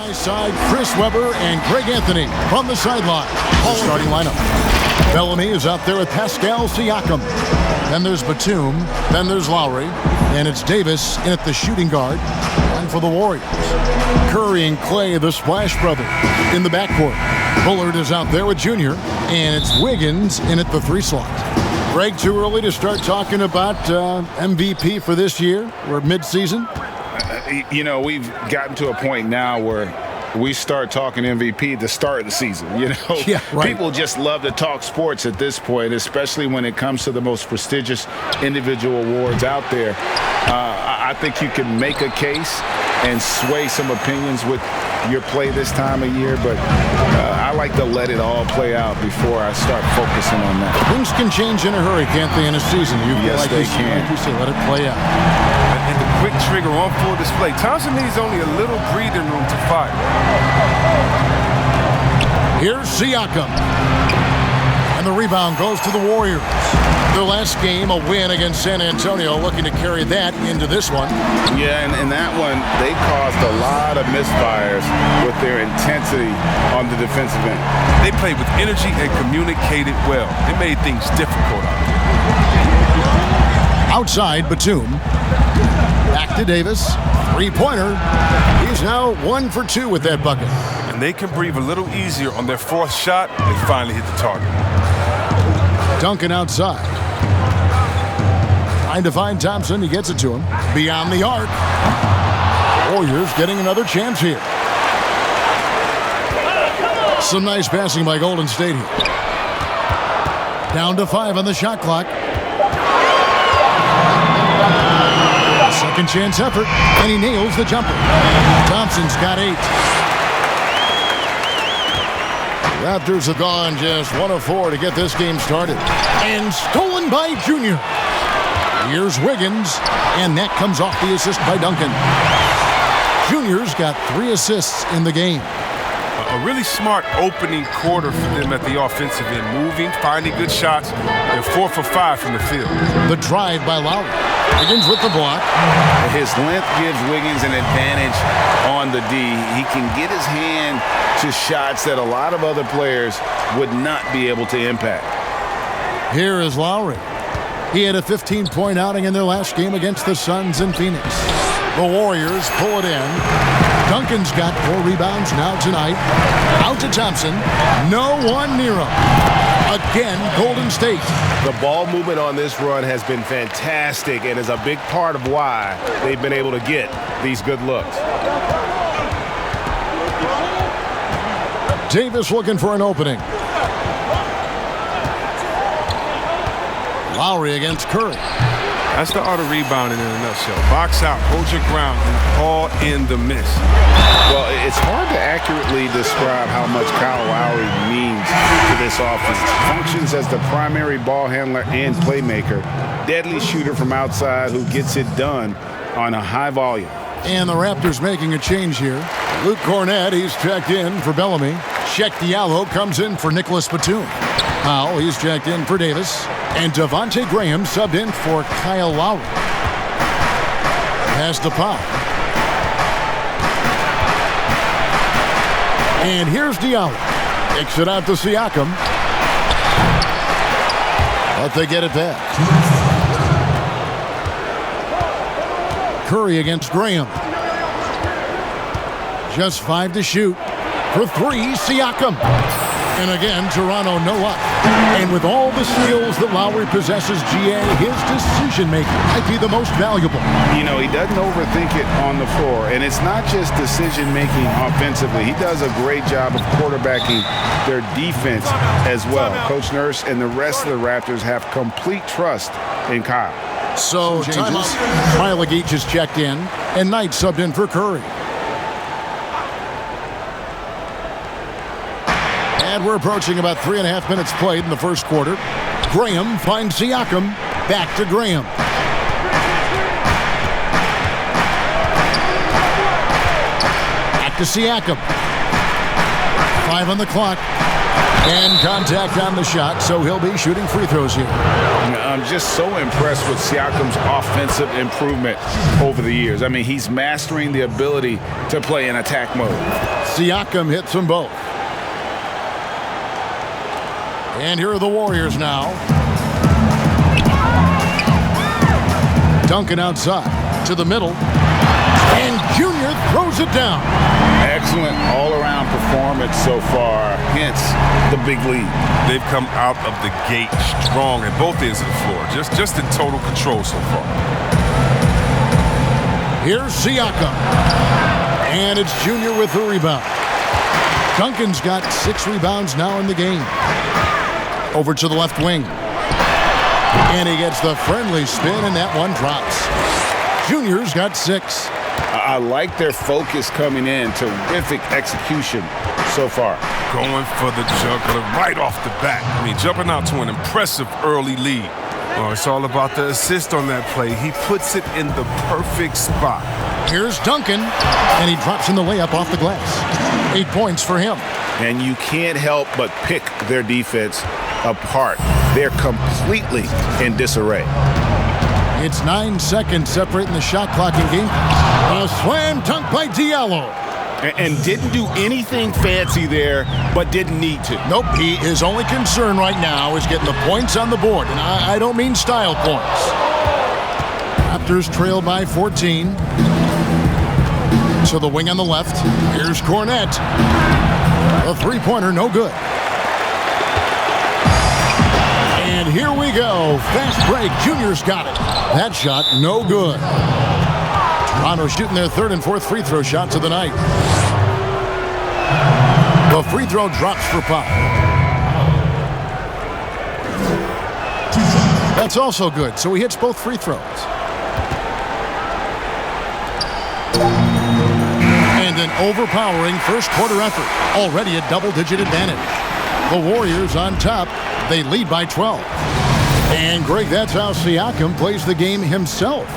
Side, Chris Webber and Greg Anthony from the sideline. Starting lineup. Bellamy is out there with Pascal Siakam. Then there's Batum. Then there's Lowry. And it's Davis in at the shooting guard. And for the Warriors, Curry and Clay, the Splash Brothers, in the backcourt. Bullard is out there with Junior. And it's Wiggins in at the 3 slot. Greg, too early to start talking about MVP for this year? We're mid-season. You know, we've gotten to a point now where we start talking MVP at the start of the season. You know, yeah, right. People just love to talk sports at this point, especially when it comes to the most prestigious individual awards out there. I think you can make a case and sway some opinions with your play this time of year, but I like to let it all play out before I start focusing on that. Things can change in a hurry, can't they, in a season? Yes, they can. Like you say, let it play out. And the quick trigger on full display. Thompson needs only a little breathing room to fire. Here's Siakam. And the rebound goes to the Warriors. Their last game, a win against San Antonio, looking to carry that into this one. Yeah, and in that one, they caused a lot of misfires with their intensity on the defensive end. They played with energy and communicated well. They made things difficult out there. Outside, Batum. Back to Davis. Three-pointer. He's now 1 for 2 with that bucket. And they can breathe a little easier on their 4th shot. They finally hit the target. Duncan outside. Trying to find Thompson. He gets it to him. Beyond the arc. Warriors getting another chance here. Some nice passing by Golden State here. Down to 5 on the shot clock. Second chance effort, and he nails the jumper. Thompson's got 8. Raptors have gone just 1 of 4 to get this game started. And stolen by Junior. Here's Wiggins, and that comes off the assist by Duncan. Junior's got 3 assists in the game. A really smart opening quarter for them at the offensive end. Moving, finding good shots. They're 4 for 5 from the field. The drive by Lowry. Wiggins with the block. His length gives Wiggins an advantage on the D. He can get his hand to shots that a lot of other players would not be able to impact. Here is Lowry. He had a 15-point outing in their last game against the Suns in Phoenix. The Warriors pull it in. Duncan's got 4 rebounds now tonight. Out to Thompson. No one near him. Again, Golden State. The ball movement on this run has been fantastic and is a big part of why they've been able to get these good looks. Davis looking for an opening. Lowry against Curry. That's the art of rebounding in a nutshell. Box out, hold your ground, and haul in the miss. Well, it's hard to accurately describe how much Kyle Lowry means to this offense. Functions as the primary ball handler and playmaker. Deadly shooter from outside who gets it done on a high volume. And the Raptors making a change here. Luke Cornett, he's checked in for Bellamy. Check Diallo comes in for Nicholas Batum. Powell, he's checked in for Davis. And Devontae Graham subbed in for Kyle Lowry. Pass to Powell. And here's Diallo. Kicks it out to Siakam. But they get it back. Curry against Graham. Just 5 to shoot. For 3, Siakam. And again, Toronto no up. And with all the skills that Lowry possesses, GA, his decision-making might be the most valuable. You know, he doesn't overthink it on the floor. And it's not just decision-making offensively. He does a great job of quarterbacking their defense as well. Coach Nurse and the rest of the Raptors have complete trust in Kyle. So, timeout. Milagic is checked in, and Knight subbed in for Curry. And we're approaching about 3.5 minutes played in the first quarter. Graham finds Siakam. Back to Graham. Back to Siakam. 5 on the clock. And contact on the shot, so he'll be shooting free throws here. I'm just so impressed with Siakam's offensive improvement over the years. I mean, he's mastering the ability to play in attack mode. Siakam hits them both. And here are the Warriors now. Duncan outside to the middle. And Junior throws it down. Excellent all-around performance so far, hence the big lead. They've come out of the gate strong at both ends of the floor. Just in total control so far. Here's Siakam. And it's Junior with the rebound. Duncan's got 6 rebounds now in the game. Over to the left wing. And he gets the friendly spin, and that one drops. Junior's got 6. I like their focus coming in. Terrific execution so far. Going for the juggler right off the bat. I mean, jumping out to an impressive early lead. Oh, it's all about the assist on that play. He puts it in the perfect spot. Here's Duncan, and he drops in the layup off the glass. 8 points for him. And you can't help but pick their defense apart. They're completely in disarray. It's 9 seconds separating the shot clock and game. A slam dunk by Diallo. And didn't do anything fancy there, but didn't need to. Nope, his only concern right now is getting the points on the board. And I don't mean style points. Raptors trail by 14. To the wing on the left. Here's Cornette. A three-pointer, no good. And here we go. Fast break. Junior's got it. That shot, no good. Toronto shooting their 3rd and 4th free throw shots of the night. The free throw drops for Pop. That's also good, so he hits both free throws. And an overpowering first quarter effort. Already a double-digit advantage. The Warriors on top. They lead by 12. And, Greg, that's how Siakam plays the game himself.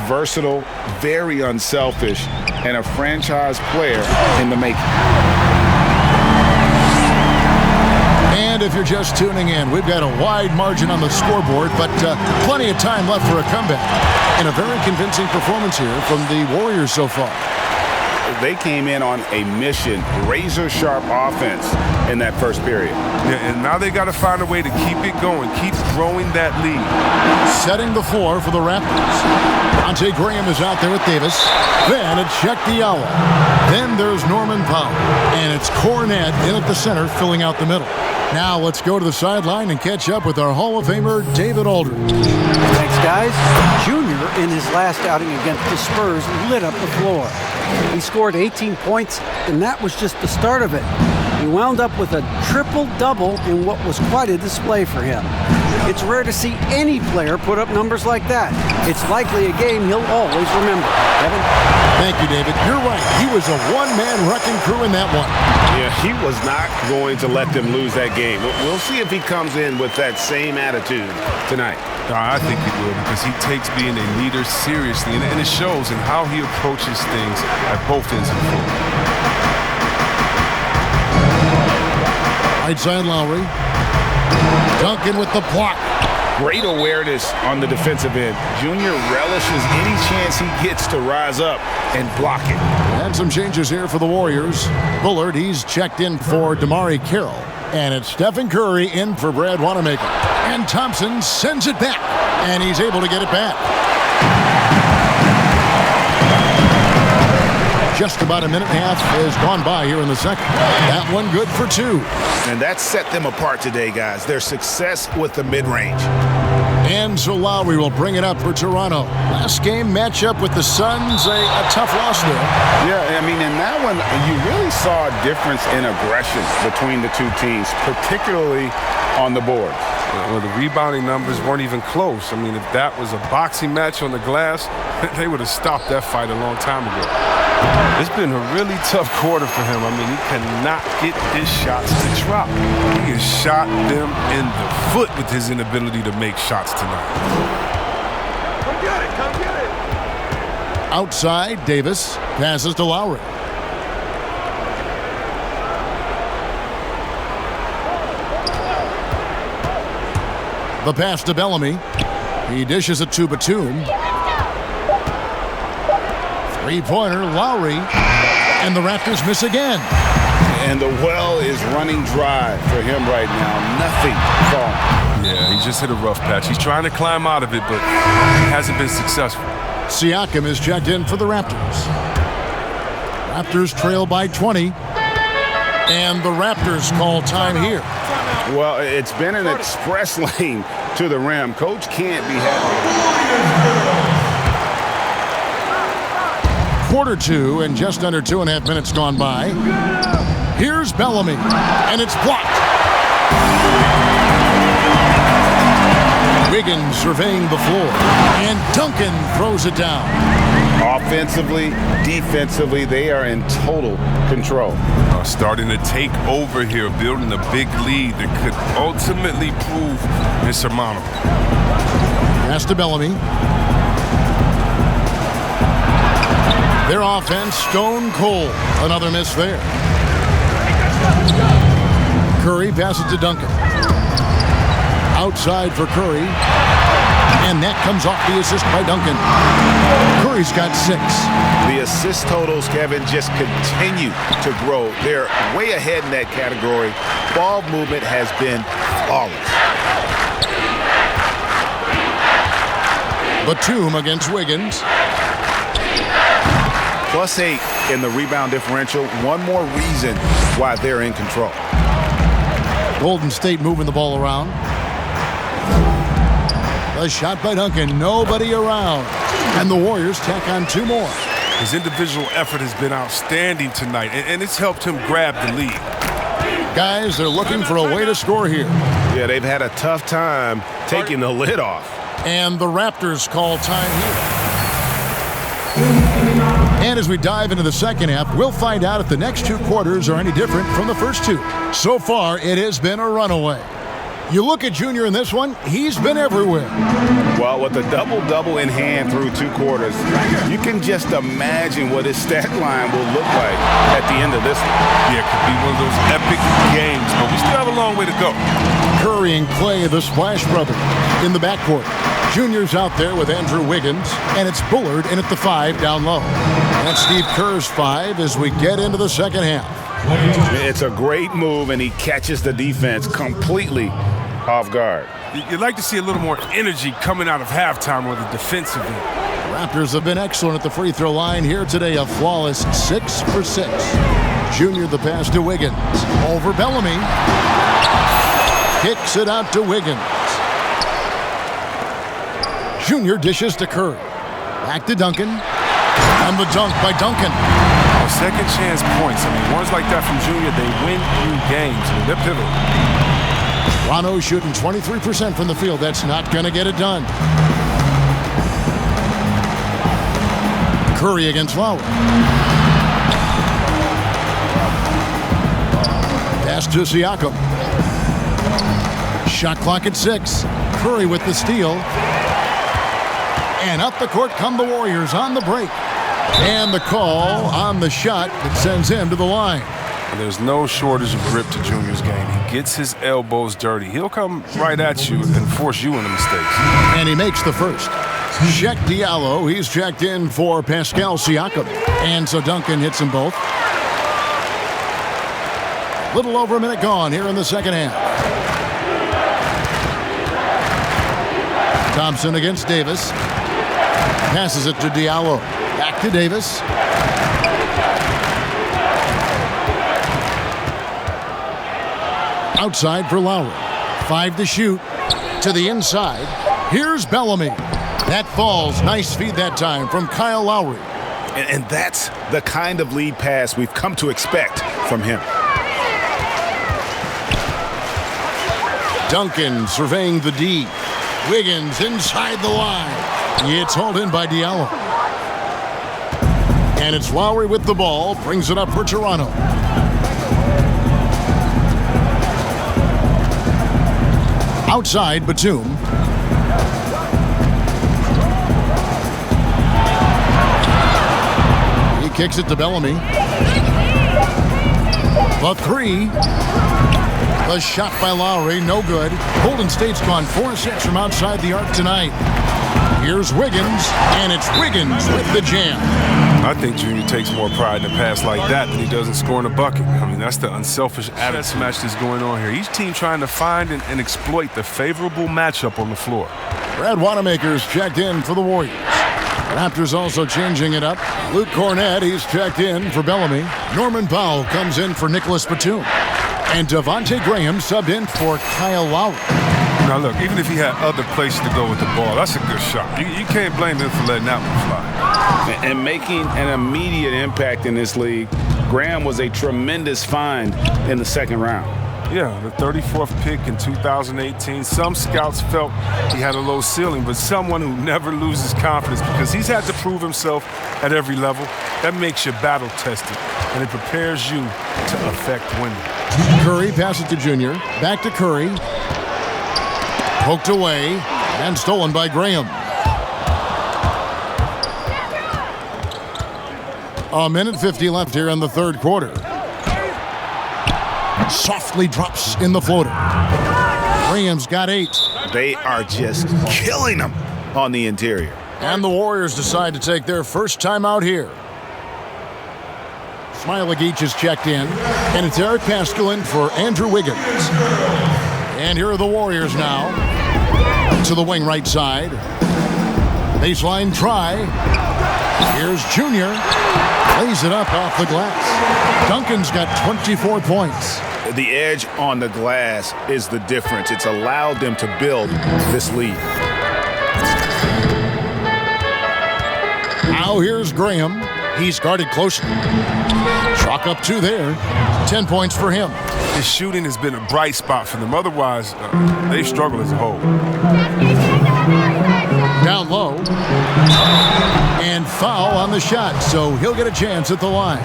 Versatile, very unselfish, and a franchise player in the making. And if you're just tuning in, we've got a wide margin on the scoreboard, but plenty of time left for a comeback. And a very convincing performance here from the Warriors so far. They came in on a mission, razor-sharp offense in that first period. Yeah, and now they got to find a way to keep it going, keep growing that lead. Setting the floor for the Raptors. Devontae Graham is out there with Davis. Then it's Check Diallo. Then there's Norman Powell. And it's Cornette in at the center, filling out the middle. Now let's go to the sideline and catch up with our Hall of Famer, David Aldridge. Thanks, guys. Junior, in his last outing against the Spurs, lit up the floor. He scored 18 points, and that was just the start of it. He wound up with a triple-double in what was quite a display for him. It's rare to see any player put up numbers like that. It's likely a game he'll always remember. Kevin? Thank you, David. You're right. He was a one-man wrecking crew in that one. Yeah, he was not going to let them lose that game. We'll see if he comes in with that same attitude tonight. I think he will, because he takes being a leader seriously, and it shows in how he approaches things at both ends of the floor. Right side Lowry. Duncan with the block. Great awareness on the defensive end. Junior relishes any chance he gets to rise up and block it. And some changes here for the Warriors. Bullard, he's checked in for DeMarre Carroll. And it's Stephen Curry in for Brad Wanamaker. And Thompson sends it back. And he's able to get it back. Just about a minute and a half has gone by here in the second. That one good for 2. And that set them apart today, guys. Their success with the mid-range. And so Lowry will bring it up for Toronto. Last game matchup with the Suns, a tough loss there. Yeah, I mean, in that one, you really saw a difference in aggression between the two teams, particularly on the board. Well, the rebounding numbers weren't even close. I mean, if that was a boxing match on the glass, they would have stopped that fight a long time ago. It's been a really tough quarter for him. I mean, he cannot get his shots to drop. He has shot them in the foot with his inability to make shots tonight. Come get it, come get it. Outside, Davis passes to Lowry. The pass to Bellamy. He dishes it to Batum. Three-pointer, Lowry. And the Raptors miss again. And the well is running dry for him right now. Nothing falling. Yeah, he just hit a rough patch. He's trying to climb out of it, but he hasn't been successful. Siakam is checked in for the Raptors. Raptors trail by 20. And the Raptors call time here. Well, it's been an express lane to the rim. Coach can't be happy. Quarter two and just under 2.5 minutes gone by. Here's Bellamy, and it's blocked. Wiggins surveying the floor, and Duncan throws it down. Offensively, defensively, they are in total control. Starting to take over here, building a big lead that could ultimately prove insurmountable. Pass to Bellamy. Their offense stone cold. Another miss there. Curry passes to Duncan. Outside for Curry. And that comes off the assist by Duncan. Curry's got 6. The assist totals, Kevin, just continue to grow. They're way ahead in that category. Ball movement has been flawless. Batum against Wiggins. +8 in the rebound differential. One more reason why they're in control. Golden State moving the ball around. A shot by Duncan. Nobody around. And the Warriors tack on 2 more. His individual effort has been outstanding tonight, and it's helped him grab the lead. Guys, they're looking for a way to score here. Yeah, they've had a tough time taking the lid off. And the Raptors call time here. And as we dive into the second half, we'll find out if the next 2 quarters are any different from the first 2. So far, it has been a runaway. You look at Junior in this one, he's been everywhere. Well, with a double-double in hand through 2 quarters, you can just imagine what his stat line will look like at the end of this one. Yeah, it could be one of those epic games, but we still have a long way to go. Curry and Clay, the Splash Brothers, in the backcourt. Junior's out there with Andrew Wiggins, and it's Bullard in at the 5 down low. That's Steve Kerr's 5 as we get into the second half. It's a great move, and he catches the defense completely off guard. You'd like to see a little more energy coming out of halftime or the defensive end. Raptors have been excellent at the free throw line here today, a flawless 6 for 6. Junior the pass to Wiggins. Over Bellamy. Kicks it out to Wiggins. Junior dishes to Curry. Back to Duncan. And the dunk by Duncan. Second chance points. I mean, ones like that from Junior, they win you games. I mean, they're pivotal. Wano shooting 23% from the field. That's not going to get it done. Curry against Lowry. Pass to Siakam. Shot clock at 6. Curry with the steal. And up the court come the Warriors on the break. And the call on the shot that sends him to the line. And there's no shortage of grip to Junior's game. He gets his elbows dirty. He'll come right at you and force you into mistakes. And he makes the first. Check Diallo. He's checked in for Pascal Siakam. And so Duncan hits them both. Little over a minute gone here in the second half. Thompson against Davis. Passes it to Diallo. Back to Davis. Outside for Lowry. 5 to shoot. To the inside. Here's Bellamy. That falls. Nice feed that time from Kyle Lowry. And that's the kind of lead pass we've come to expect from him. Duncan surveying the D. Wiggins inside the line. It's hauled in by Diallo. And it's Lowry with the ball. Brings it up for Toronto. Outside, Batum. He kicks it to Bellamy. The 3. The shot by Lowry, no good. Golden State's gone 4-6 from outside the arc tonight. Here's Wiggins, and it's Wiggins with the jam. I think Junior takes more pride in a pass like that than he does in scoring a bucket. I mean, that's the unselfish attitude match that's going on here. Each team trying to find and exploit the favorable matchup on the floor. Brad Wanamaker's checked in for the Warriors. Raptors also changing it up. Luke Cornett, he's checked in for Bellamy. Norman Powell comes in for Nicholas Batum. And Devontae Graham subbed in for Kyle Lowry. Now, look, even if he had other places to go with the ball, that's a good shot. You can't blame him for letting that one fly. And making an immediate impact in this league, Graham was a tremendous find in the second round. Yeah, the 34th pick in 2018. Some scouts felt he had a low ceiling, but someone who never loses confidence because he's had to prove himself at every level. That makes you battle-tested, and it prepares you to affect winning. Curry passes to Junior. Back to Curry. Poked away and stolen by Graham. A minute 50 left here in the third quarter. Softly drops in the floater. Graham's got 8. They are just killing them on the interior. And the Warriors decide to take their first time out here. Smailagic is checked in, and it's Eric Pascal in for Andrew Wiggins. And here are the Warriors now. To the wing right side. Baseline try. Here's Junior. Lays it up off the glass. Duncan's got 24 points. The edge on the glass is the difference. It's allowed them to build this lead. Now here's Graham. He's guarded closely. Chalk up 2 there. 10 points for him. His shooting has been a bright spot for them. Otherwise, they struggle as a whole. Down low. And foul on the shot, so he'll get a chance at the line.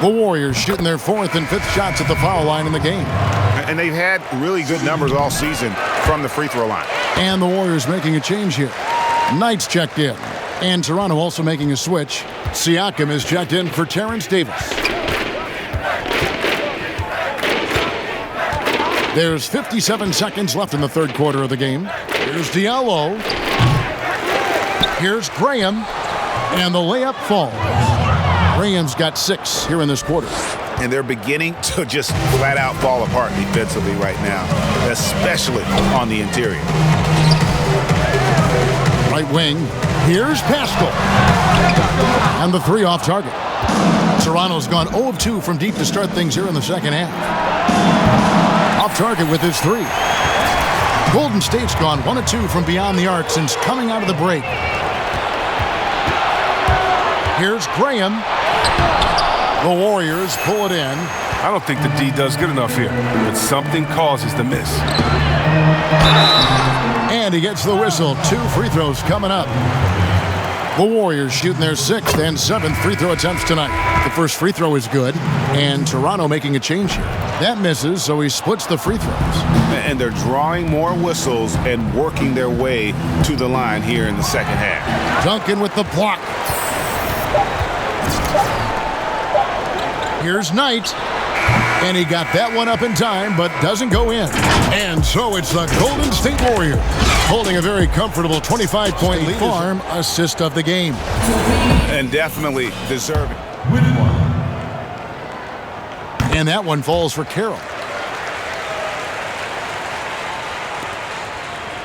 The Warriors shooting their 4th and 5th shots at the foul line in the game. And they've had really good numbers all season from the free throw line. And the Warriors making a change here. Knight's checked in. And Toronto also making a switch. Siakam is checked in for Terrence Davis. There's 57 seconds left in the third quarter of the game. Here's Diallo. Here's Graham. And the layup falls. Graham's got 6 here in this quarter. And they're beginning to just flat out fall apart defensively right now, especially on the interior. Right wing. Here's Pascal. And the 3 off target. Toronto's gone 0 of 2 from deep to start things here in the second half. Off target with his 3. Golden State's gone 1 of 2 from beyond the arc since coming out of the break. Here's Graham. The Warriors pull it in. I don't think the D does good enough here, but something causes the miss. And he gets the whistle. 2 free throws coming up. The Warriors shooting their 6th and 7th free throw attempts tonight. The first free throw is good, and Toronto making a change here. That misses, so he splits the free throws. And they're drawing more whistles and working their way to the line here in the second half. Duncan with the block. Here's Knight. And he got that one up in time, but doesn't go in. And so it's the Golden State Warriors holding a very comfortable 25-point lead. Farm assist of the game. And definitely deserving. And that one falls for Carroll.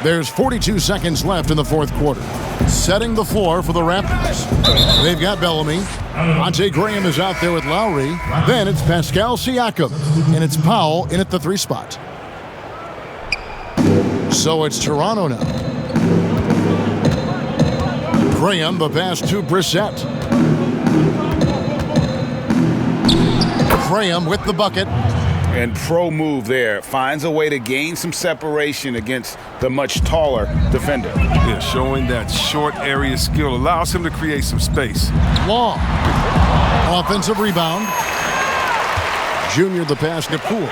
There's 42 seconds left in the fourth quarter. Setting the floor for the Raptors. They've got Bellamy. Devontae Graham is out there with Lowry. Then it's Pascal Siakam. And it's Powell in at the 3 spot. So it's Toronto now. Graham, the pass to Brissett. Graham with the bucket. And pro move there. Finds a way to gain some separation against the much taller defender. Yeah, showing that short area skill allows him to create some space. Long. Offensive rebound. Junior the pass to Poole.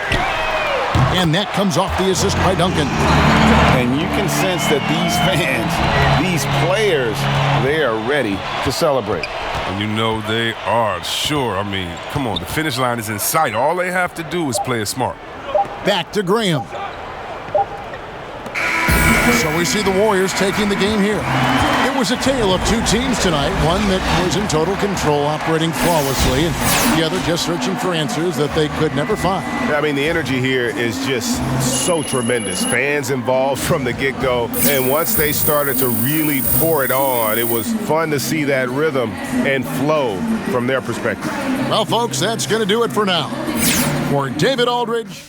And that comes off the assist by Duncan. And you can sense that these fans, these players, they are ready to celebrate. And you know they are, sure. I mean, come on, the finish line is in sight. All they have to do is play it smart. Back to Graham. So we see the Warriors taking the game here. It was a tale of two teams tonight, one that was in total control, operating flawlessly, and the other just searching for answers that they could never find. I mean, the energy here is just so tremendous. Fans involved from the get-go, and once they started to really pour it on, it was fun to see that rhythm and flow from their perspective. Well, folks, that's going to do it for now. For David Aldridge.